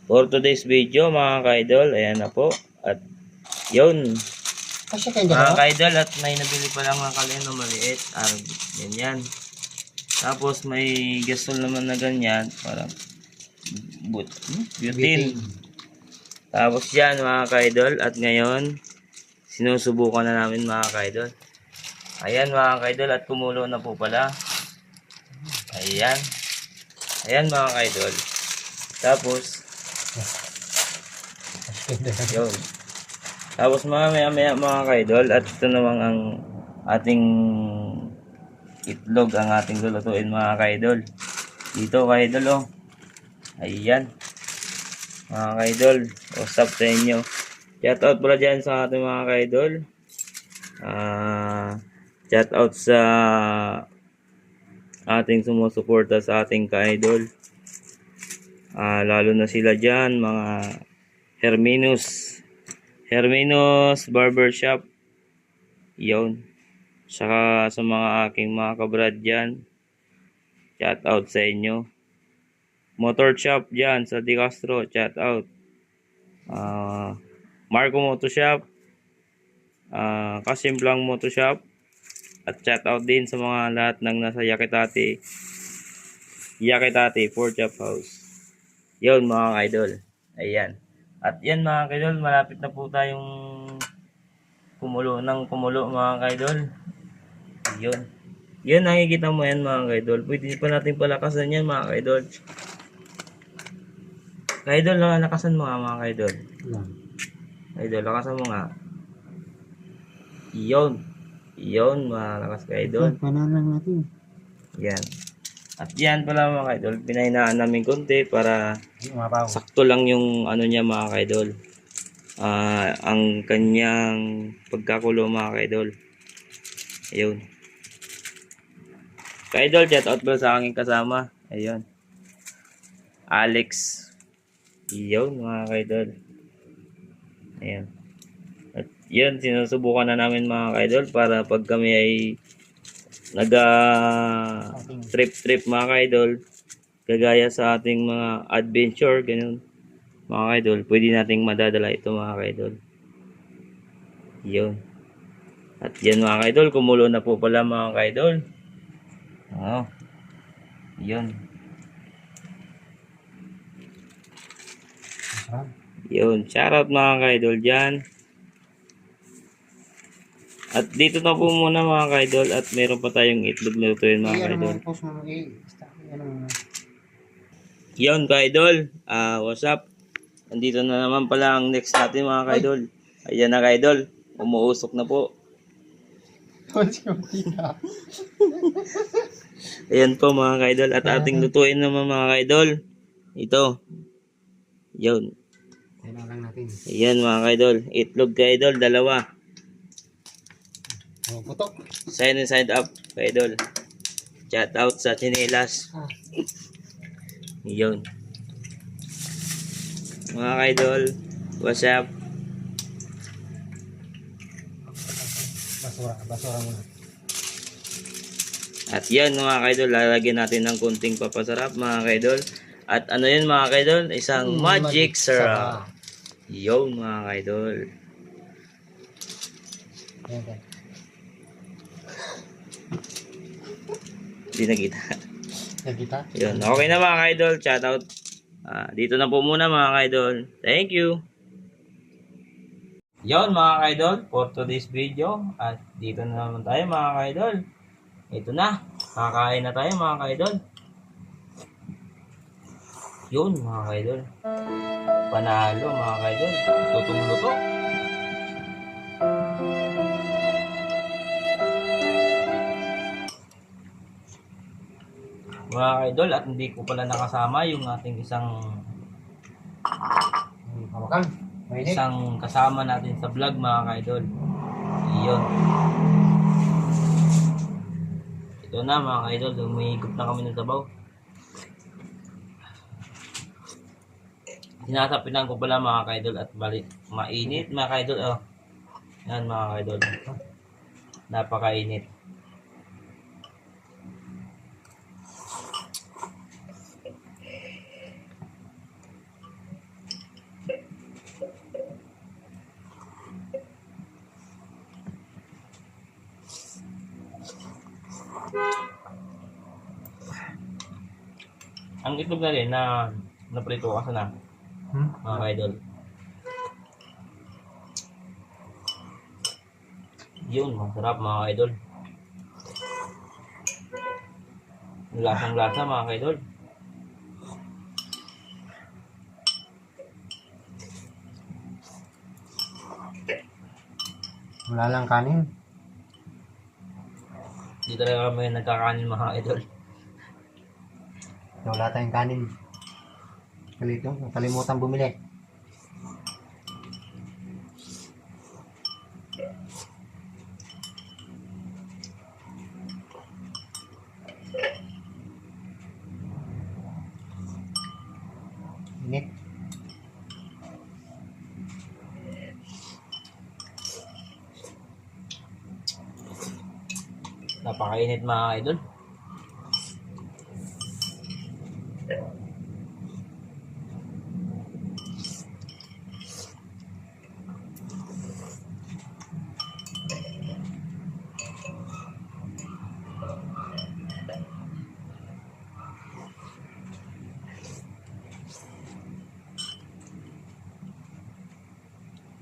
For today's video mga ka-idol, ayan na po. At yun, Kasi kayo mga ka-idol, at may nabili pa lang ng kaleno maliit. Ganyan. Tapos may gasol naman na ganyan, parang butane. Tapos yan mga ka-idol, at ngayon sinusubukan na namin mga ka-idol. Ayan mga ka-idol, at kumulo na po pala. Ayan. Ayan mga ka-idol. Tapos yun. Tapos maya mga ka-idol, at ito naman ang ating itlog, ang ating lulutuin mga ka-idol. Dito ka-idol oh. Ayan. Mga ka-idol, what's up sa inyo? Shout out pala dyan sa ating mga ka-idol. Shout out sa ating sumusuporta sa ating ka-idol. Lalo na sila dyan, mga Herminus Barbershop. Yun. Saka sa mga aking mga kabrad dyan, shout out sa inyo. Motor shop dyan sa Di Castro, shout out. Marco Motor Shop, Kasimblang Motor Shop, at shout out din sa mga lahat ng nasa Yakitate Pork Chop House. Yun mga idol. Ayan. At yan mga kaidol, malapit na po tayong kumulo mga kaidol. Yun. Yun, nakikita mo yan mga kaidol. Pwede pa natin palakasan yan mga kaidol. Kaidol, lakasan mo nga mga kaidol. Kaidol, lakasan mo nga. Yun. Yun mga lakas kaidol. Panalang natin. Yan. At yan pala mga kaidol, pinahinaan namin konti para sakto lang yung ano niya mga kaidol. Ang kanyang pagkakulo mga kaidol. Ayun. Kaidol, shout out pala sa aking kasama. Ayun. Alex. Ayun mga kaidol. Ayun. At yun, sinusubukan na namin mga kaidol para pag kami ay trip mga kaidol, kagaya sa ating mga adventure, ganun mga kaidol, pwede nating madadala ito mga kaidol. Yun. At yan mga kaidol, kumulo na po pala mga kaidol. Yun. Yun, shoutout mga kaidol dyan. At dito na po muna mga ka-idol, at meron pa tayong itlog na lutuin mga ka-idol. Yun ka-idol, what's up? Andito na naman pala ang next natin mga ka-idol. Ayan na ka-idol, umuusok na po. Ayan po mga ka-idol, at ating lutuin naman mga ka-idol. Ito. Yun. Ayan mga ka-idol, itlog ka-idol, dalawa. Putok. Side and side up, ka-idol. Shout out sa Chinelas. Yun. Mga ka-idol, what's up? Basura muna. At yan mga ka-idol, lalagyan natin ng kunting papasarap mga ka-idol. At ano yun mga ka-idol? Isang magic syrup. Yun mga ka-idol. Hindi nakita. Yun. Okay na mga ka-idol. Shout out. Dito na po muna mga ka-idol. Thank you. Yun mga ka-idol, for today's video. At dito na naman tayo mga ka-idol. Ito na. Kakain na tayo mga ka-idol. Yun mga ka-idol. Panalo mga ka-idol. Lutong-luto. Mga ka-idol, at hindi ko pala nakasama yung ating isang kasama natin sa vlog mga ka-idol. Iyon. Ito na mga ka-idol, umihigop na kami ng sabaw. Sinasapinan ko pala mga ka-idol, at balik mainit mga ka-idol. Yan mga ka-idol. Napakainit. Ang itlog na rin na naprito ka sana, mga ka-idol. Yun, masarap mga ka-idol. Lasang-lasa mga ka-idol. Wala lang kanin. Di talaga kami nagkakanin mga ka-idol. Wala tayong kanin. Kalimutan bumili. Init. Napakainit mga ka-idol.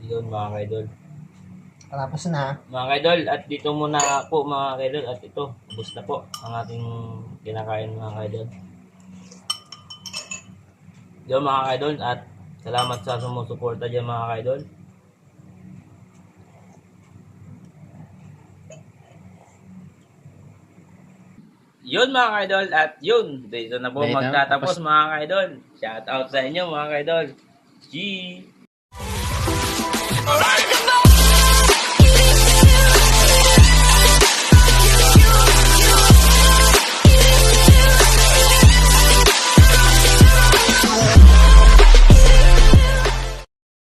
Yun mga ka-idol. Tapos na. Mga ka-idol, at dito muna po mga ka-idol, at ito, ubos na po ang ating kinakain mga ka-idol. Yun mga ka-idol, at salamat sa sumusuporta dyan mga ka-idol. Yun mga ka-idol, at yun, dito na po Dito, magtatapos mga ka-idol. Shout out sa inyo mga ka-idol. G! Alright.